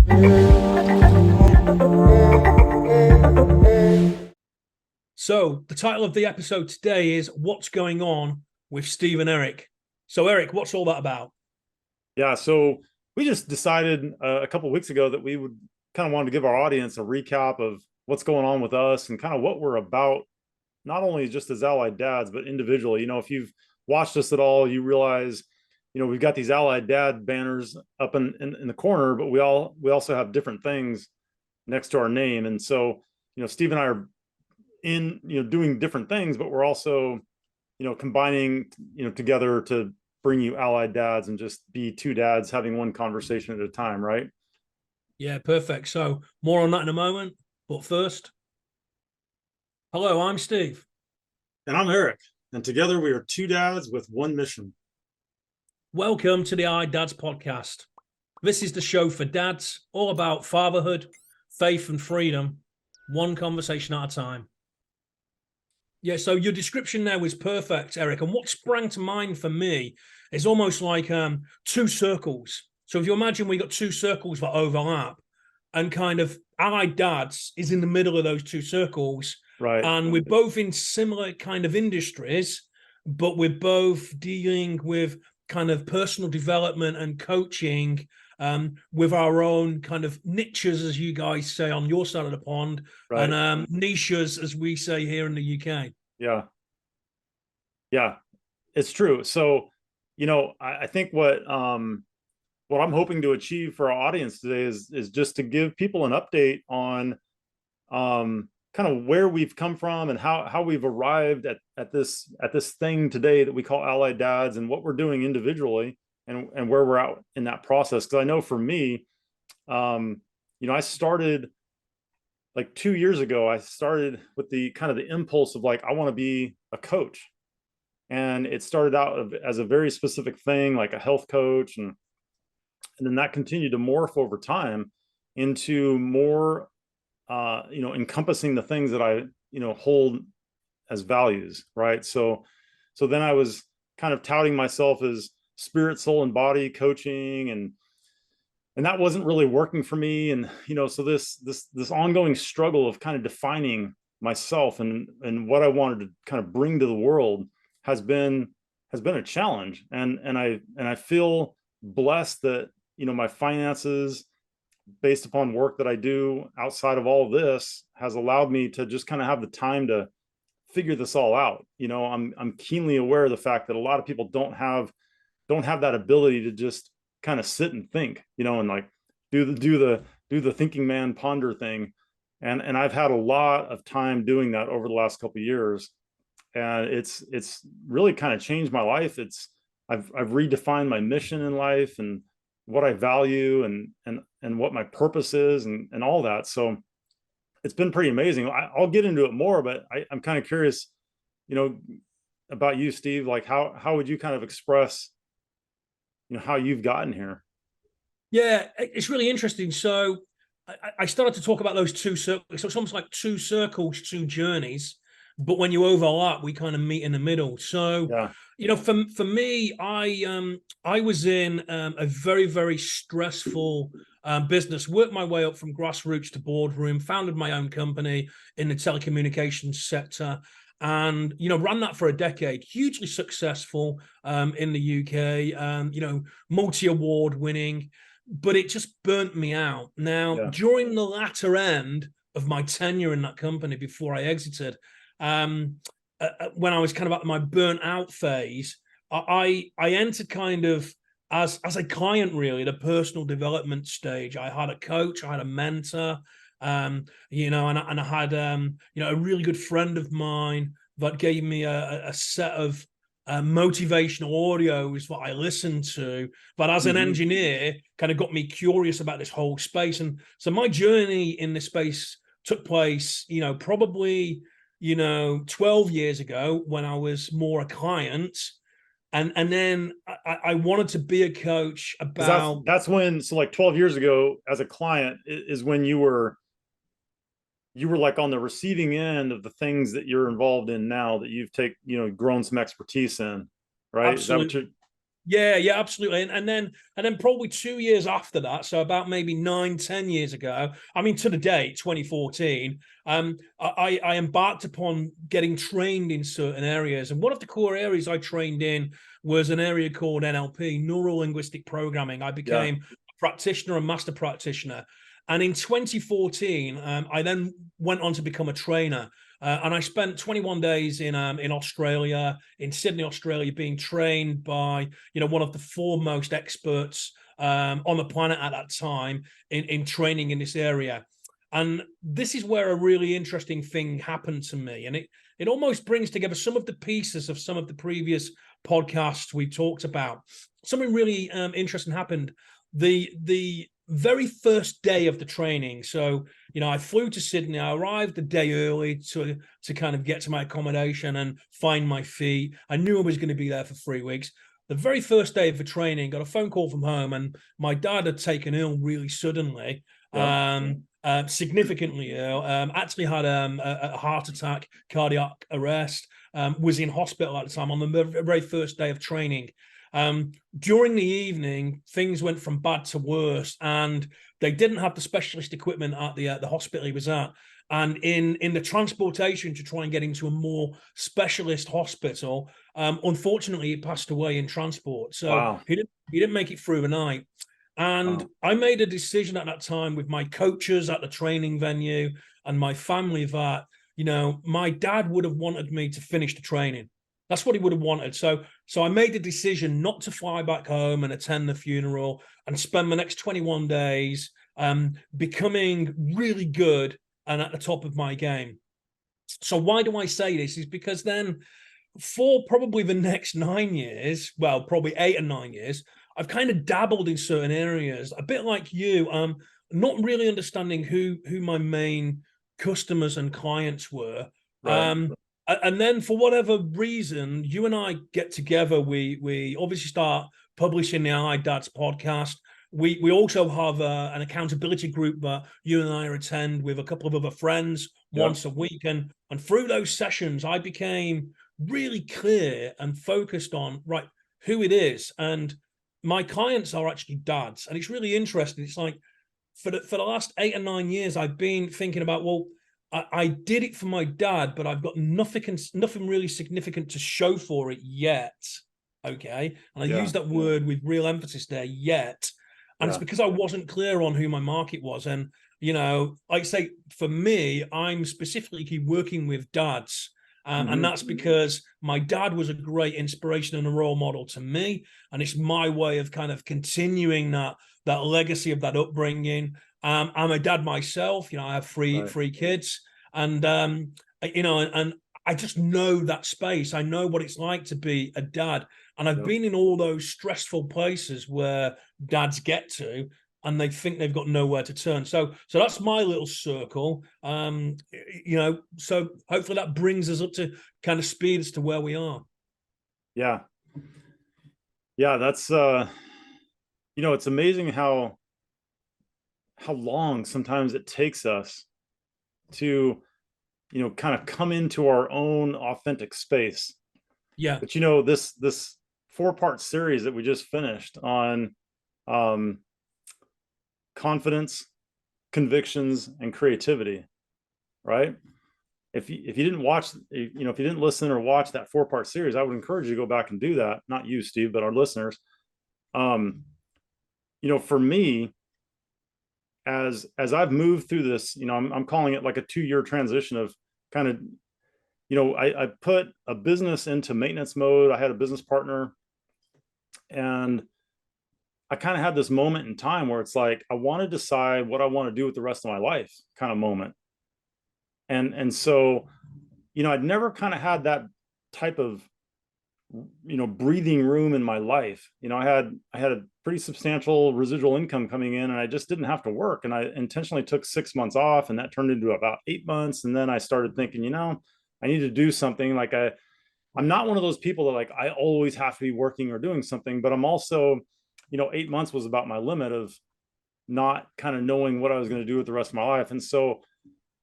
So the title of the episode today is What's Going On with Steve and Eric. So Eric, what's all that about? Yeah, so we just decided a couple of weeks ago that we would kind of want to give our audience a recap of what's going on with us and kind of what we're about, not only just as allied dads, but individually. If you've watched us at all, you realize, we've got these allied dad banners up in the corner, but we also have different things next to our name. And so, Steve and I are doing different things, but we're also, combining, together to bring you allied dads and just be two dads having one conversation at a time, right? Yeah, perfect. So more on that in a moment. But first, hello, I'm Steve. And I'm Eric. And together we are two dads with one mission. Welcome to the iDads podcast. This is the show for dads, all about fatherhood, faith, and freedom, one conversation at a time. Yeah, so your description there was perfect, Eric. And what sprang to mind for me is almost like two circles. So if you imagine we got two circles that overlap, and kind of allied dads is in the middle of those two circles. Right. And we're both in similar kind of industries, but we're both dealing with kind of personal development and coaching with our own kind of niches, as you guys say on your side of the pond, right, and niches, as we say here in the UK. Yeah, it's true. So, I think what I'm hoping to achieve for our audience today is just to give people an update on kind of where we've come from and how we've arrived at this thing today that we call allied dads, and what we're doing individually and where we're at in that process. Because I know for me, I started like 2 years ago. I started with the kind of the impulse of like, I want to be a coach. And it started out as a very specific thing, like a health coach. And then that continued to morph over time into more, encompassing the things that I, hold as values, right? So then I was kind of touting myself as spirit, soul, and body coaching, and that wasn't really working for me. And, so this ongoing struggle of kind of defining myself and what I wanted to kind of bring to the world has been a challenge. And I feel blessed that, my finances, based upon work that I do outside of all of this, has allowed me to just kind of have the time to figure this all out. I'm keenly aware of the fact that a lot of people don't have that ability to just kind of sit and think, and like do the thinking man ponder thing. And I've had a lot of time doing that over the last couple of years. And it's really kind of changed my life. I've redefined my mission in life and what I value and what my purpose is and all that. So it's been pretty amazing. I'll get into it more, but I'm kind of curious, about you, Steve. Like how would you kind of express, how you've gotten here? Yeah, it's really interesting. So I started to talk about those two circles. So it's almost like two circles, two journeys. But when you overlap, we kind of meet in the middle. So, yeah, for me, I was in a very, very stressful business, worked my way up from grassroots to boardroom, founded my own company in the telecommunications sector, and, ran that for a decade, hugely successful in the UK, multi-award winning, but it just burnt me out. Now, during the latter end of my tenure in that company before I exited, when I was kind of at my burnt out phase, I entered kind of as a client, really, the personal development stage. I had a coach, I had a mentor, and I had a really good friend of mine that gave me a set of motivational audios that I listened to, but as an engineer kind of got me curious about this whole space. And so my journey in this space took place, probably 12 years ago, when I was more a client. And then I wanted to be a coach about... That's when, so like 12 years ago as a client is when you were like on the receiving end of the things that you're involved in now, that you've grown some expertise in, right? Absolutely. Yeah, absolutely. And then probably 2 years after that, so about maybe 9-10 years ago, I mean, to the date, 2014, I embarked upon getting trained in certain areas. And one of the core areas I trained in was an area called NLP, Neuro Linguistic Programming. I became a practitioner, a master practitioner. And in 2014, I then went on to become a trainer. And I spent 21 days in Australia, in Sydney, Australia, being trained by one of the foremost experts on the planet at that time in training in this area. And this is where a really interesting thing happened to me, and it almost brings together some of the pieces of some of the previous podcasts we talked about. Something really interesting happened. The very first day of the training. So, I flew to Sydney. I arrived a day early to kind of get to my accommodation and find my feet. I knew I was going to be there for 3 weeks. The very first day of the training, got a phone call from home, and my dad had taken ill really suddenly, significantly ill, actually had a heart attack, cardiac arrest, was in hospital at the time on the very first day of training. During the evening, things went from bad to worse, and they didn't have the specialist equipment at the hospital he was at. And in the transportation to try and get into a more specialist hospital, unfortunately, he passed away in transport. So he didn't make it through the night. And I made a decision at that time with my coaches at the training venue and my family that, my dad would have wanted me to finish the training. That's what he would have wanted. So I made the decision not to fly back home and attend the funeral and spend the next 21 days becoming really good and at the top of my game. So why do I say this? Is because then for probably the next 9 years, well, probably 8 or 9 years, I've kind of dabbled in certain areas, a bit like you, not really understanding who my main customers and clients were. Right. And then for whatever reason, you and I get together, we obviously start publishing the 𝗦𝗵 podcast. We also have an accountability group that you and I attend with a couple of other friends once a week. And through those sessions, I became really clear and focused on, who it is. And my clients are actually dads. And it's really interesting. It's like for the last 8 or 9 years, I've been thinking about, well, I did it for my dad, but I've got nothing really significant to show for it yet. Okay. And I use that word with real emphasis there, yet. And it's because I wasn't clear on who my market was. And, like I say, for me, I'm specifically working with dads. And that's because my dad was a great inspiration and a role model to me. And it's my way of kind of continuing that legacy of that upbringing. I'm a dad myself. I have three kids, and and I just know that space. I know what it's like to be a dad, and I've been in all those stressful places where dads get to, and they think they've got nowhere to turn. So that's my little circle. So hopefully that brings us up to kind of speed as to where we are. Yeah. That's it's amazing how long sometimes it takes us to, kind of come into our own authentic space. Yeah. But, this 4-part series that we just finished on confidence, convictions, and creativity, right? If you didn't watch, if you didn't listen or watch that 4-part series, I would encourage you to go back and do that. Not you, Steve, but our listeners. For me, as I've moved through this, I'm calling it like a 2-year transition of kind of, I put a business into maintenance mode. I had a business partner, and I kind of had this moment in time where it's like, I want to decide what I want to do with the rest of my life kind of moment. And so, I'd never kind of had that type of, breathing room in my life. I had a pretty substantial residual income coming in, and I just didn't have to work. And I intentionally took 6 months off, and that turned into about 8 months. And then I started thinking, I need to do something. Like I'm not one of those people that like, I always have to be working or doing something, but I'm also, 8 months was about my limit of not kind of knowing what I was going to do with the rest of my life. And so,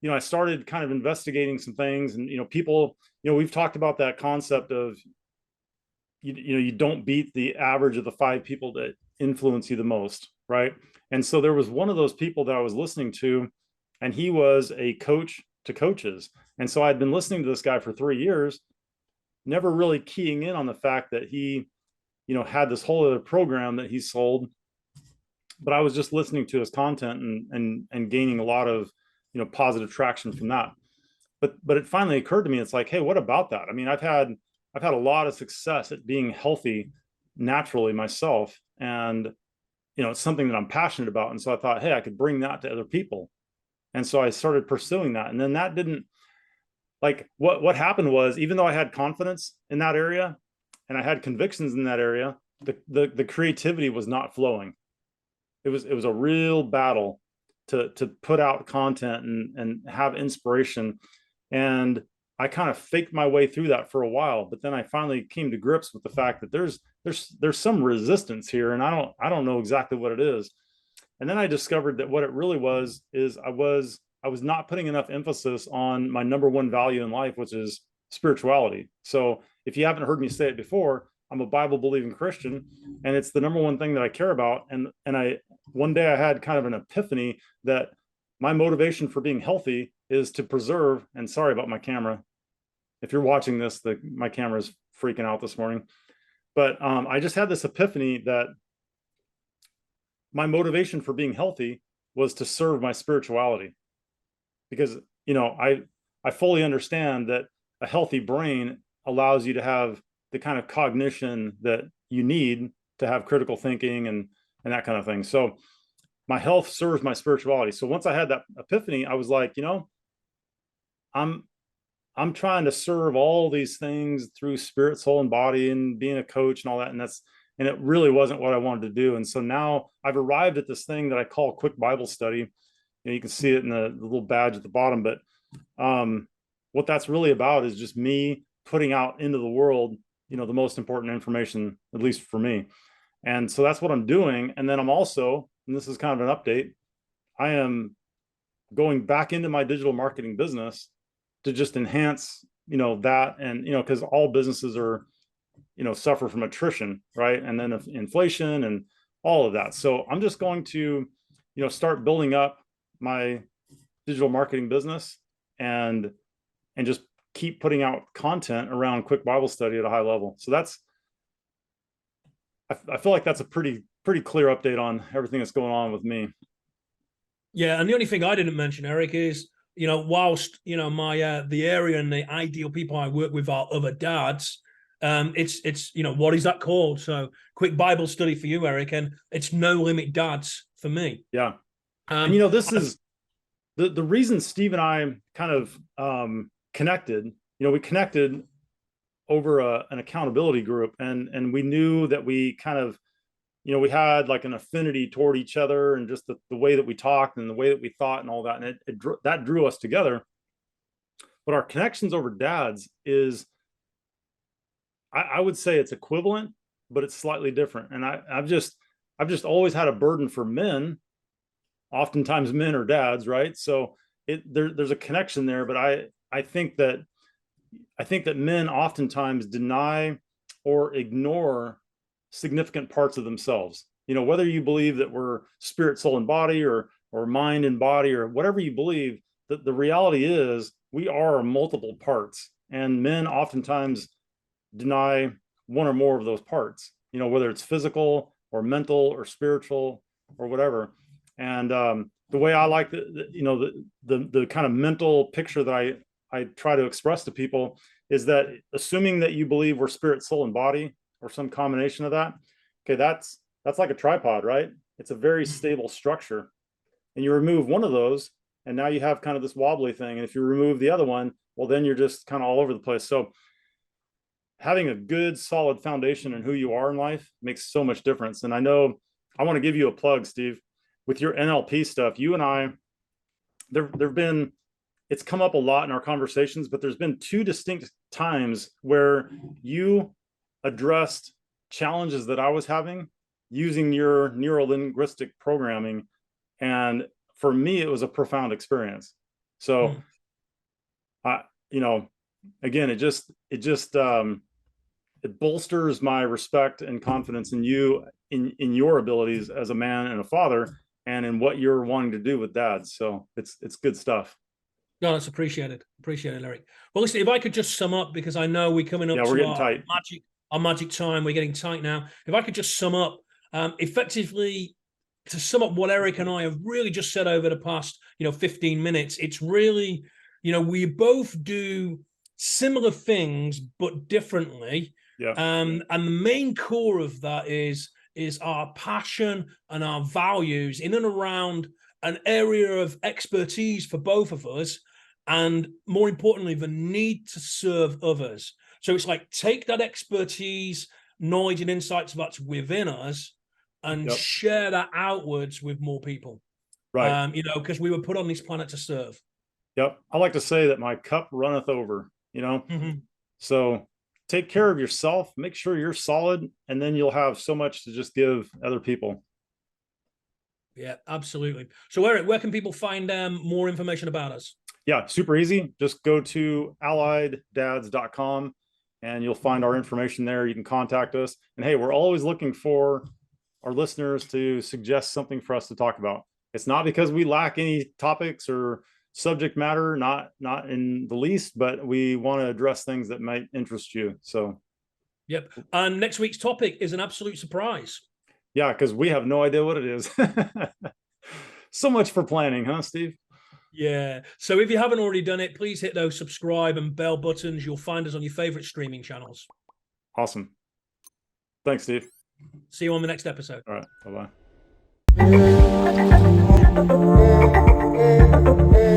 I started kind of investigating some things, and, people, we've talked about that concept of, you don't beat the average of the 5 people that influence you the most, right? And so there was one of those people that I was listening to, and he was a coach to coaches. And so I'd been listening to this guy for 3 years, never really keying in on the fact that he, had this whole other program that he sold. But I was just listening to his content and gaining a lot of, positive traction from that. But it finally occurred to me, it's like, hey, what about that? I mean, I've had a lot of success at being healthy naturally myself. And, it's something that I'm passionate about. And so I thought, hey, I could bring that to other people. And so I started pursuing that. And then that didn't, like, what happened was, even though I had confidence in that area and I had convictions in that area, the creativity was not flowing. It was a real battle to put out content and have inspiration. And I kind of faked my way through that for a while, but then I finally came to grips with the fact that there's some resistance here, and I don't know exactly what it is. And then I discovered that what it really was is I was not putting enough emphasis on my number one value in life, which is spirituality. So if you haven't heard me say it before, I'm a Bible believing Christian, and it's the number one thing that I care about. And one day I had kind of an epiphany that my motivation for being healthy is to preserve, and sorry about my camera. If you're watching this, my camera is freaking out this morning. But I just had this epiphany that my motivation for being healthy was to serve my spirituality. Because, I fully understand that a healthy brain allows you to have the kind of cognition that you need to have critical thinking and that kind of thing. So my health serves my spirituality. So once I had that epiphany, I was like, I'm trying to serve all these things through spirit, soul, and body, and being a coach and all that. And it really wasn't what I wanted to do. And so now I've arrived at this thing that I call quick Bible study. You can see it in the little badge at the bottom, but what that's really about is just me putting out into the world, the most important information, at least for me. And so that's what I'm doing. And then I'm also, and this is kind of an update, I am going back into my digital marketing business to just enhance, that. And, because all businesses are, suffer from attrition, right? And then inflation and all of that. So I'm just going to, start building up my digital marketing business and just keep putting out content around quick Bible study at a high level. So I feel like that's a pretty clear update on everything that's going on with me. Yeah, and the only thing I didn't mention, Eric, is whilst my the area and the ideal people I work with are other dads, it's what is that called? So quick Bible study for you, Eric, and it's no limit dads for me. Yeah, and this is the reason Steve and I kind of connected. We connected over an accountability group, and we knew that we kind of, we had like an affinity toward each other, and just the way that we talked and the way that we thought and all that, and that drew us together. But our connections over dads is, I would say it's equivalent, but it's slightly different. And I've just always had a burden for men. Oftentimes men are dads, right? So there's a connection there, but I think that men oftentimes deny or ignore significant parts of themselves. Whether you believe that we're spirit, soul, and body, or mind and body, or whatever you believe, that the reality is we are multiple parts, and men oftentimes deny one or more of those parts, whether it's physical or mental or spiritual or whatever. And the way I like the kind of mental picture that I try to express to people is that, assuming that you believe we're spirit, soul, and body, or some combination of that, okay, that's like a tripod, right? It's a very stable structure. And you remove one of those, and now you have kind of this wobbly thing. And if you remove the other one, well, then you're just kind of all over the place. So having a good, solid foundation in who you are in life makes so much difference. And I know I want to give you a plug, Steve, with your NLP stuff. You and I, there've been, it's come up a lot in our conversations, but there's been 2 distinct times where you addressed challenges that I was having using your neuro-linguistic programming. And for me, it was a profound experience. So, again, it just it bolsters my respect and confidence in you, in your abilities as a man and a father, and in what you're wanting to do with Dad. So it's good stuff. No, that's appreciated. Appreciated, Eric. Well, listen, if I could just sum up, because I know we're coming up we're to getting tight. Our magic time. We're getting tight now. If I could just sum up, effectively, to sum up what Eric and I have really just said over the past, 15 minutes, it's really, we both do similar things, but differently. Yeah. And the main core of that is our passion and our values in and around an area of expertise for both of us, and more importantly, the need to serve others. So it's like, take that expertise, knowledge, and insights that's within us and share that outwards with more people. Right. Because we were put on this planet to serve. Yep. I like to say that my cup runneth over, So take care of yourself, make sure you're solid, and then you'll have so much to just give other people. Yeah, absolutely. So Eric, where can people find more information about us? Yeah, super easy. Just go to allieddads.com and you'll find our information there. You can contact us. And hey, we're always looking for our listeners to suggest something for us to talk about. It's not because we lack any topics or subject matter, not in the least, but we want to address things that might interest you. So yep. And next week's topic is an absolute surprise. Yeah, because we have no idea what it is. So much for planning, huh, Steve? Yeah. So if you haven't already done it, please hit those subscribe and bell buttons. You'll find us on your favorite streaming channels. Awesome. Thanks, Steve. See you on the next episode. All right. Bye-bye.